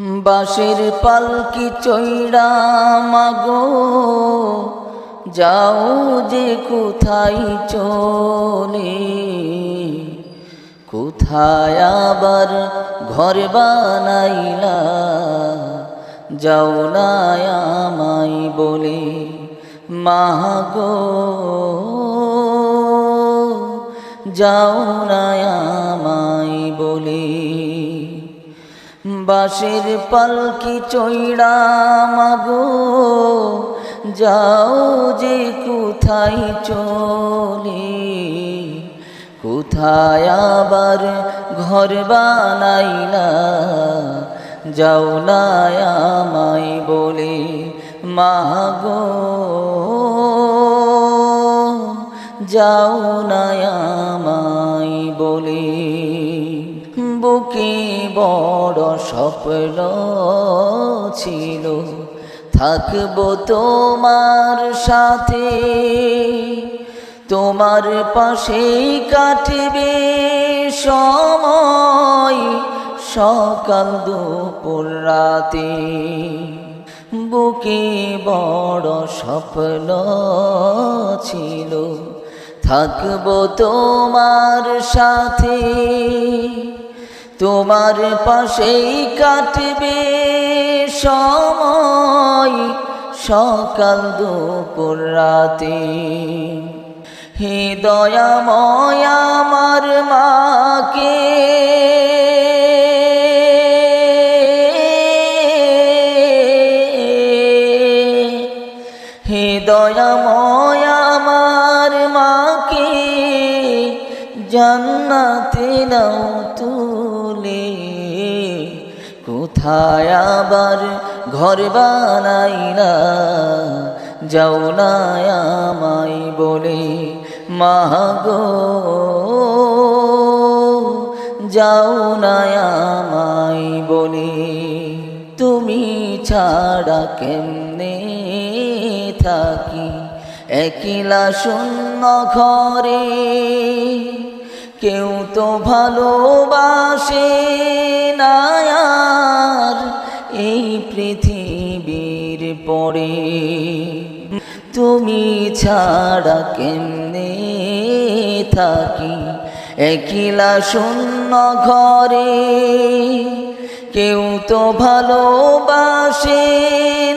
বাঁশের পালকি চৈড়া মাগো যাও যে কোথায় চলে, কোথায় আবার ঘর বানাইলা যাও না আমায় বলে। মাগো যাও না আমায় বলে। বাঁশের পালকি চৈড়া মাগো যাও যে কোথায় চলে, কোথায় আবার ঘর বানাইলা যাও না আমায় বলে। মাগো যাও না আমায় বলে। বুকে বড় স্বপ্ন ছিল থাকবো তোমার সাথে, তোমার পাশে কাটবে সময় সকাল দুপুর রাতে। বুকে বড় স্বপ্ন ছিল থাকবো তোমার সাথে, তোমার পাশেই কাটবে সময় সকাল দুপুর রাতে। হে দয়াময় আমার মাকে হে দয়াময় আমার মাকে জান্নাতে নাও তুলে, কোথায় আবার ঘর বানাইলা যাও না আমায় বলে। মাগো যাও না আমায় বলে। তুমি ছাড়া কেমনে থাকি একলা শূন্য ঘরে, কেউ তো ভালোবাসে না আর এই পৃথিবীর পরে। তুমি ছাড়া কেমনে থাকি একলা শূন্য ঘরে, কেউ তো ভালোবাসে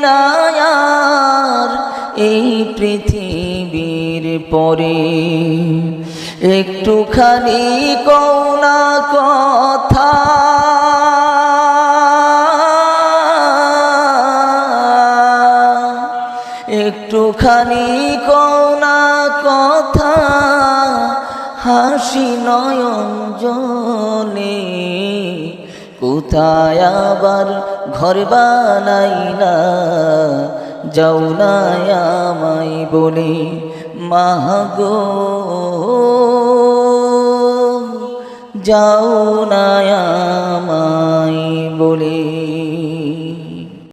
না আর এই পৃথিবীর পরে। একটুখানি কও না কথা, একটুখানি কও না কথা, হাসি নয়ন জলে, কোথায় আবার ঘর বানাইলা যাও না আমায় বলে। মাগো যাও না আমায়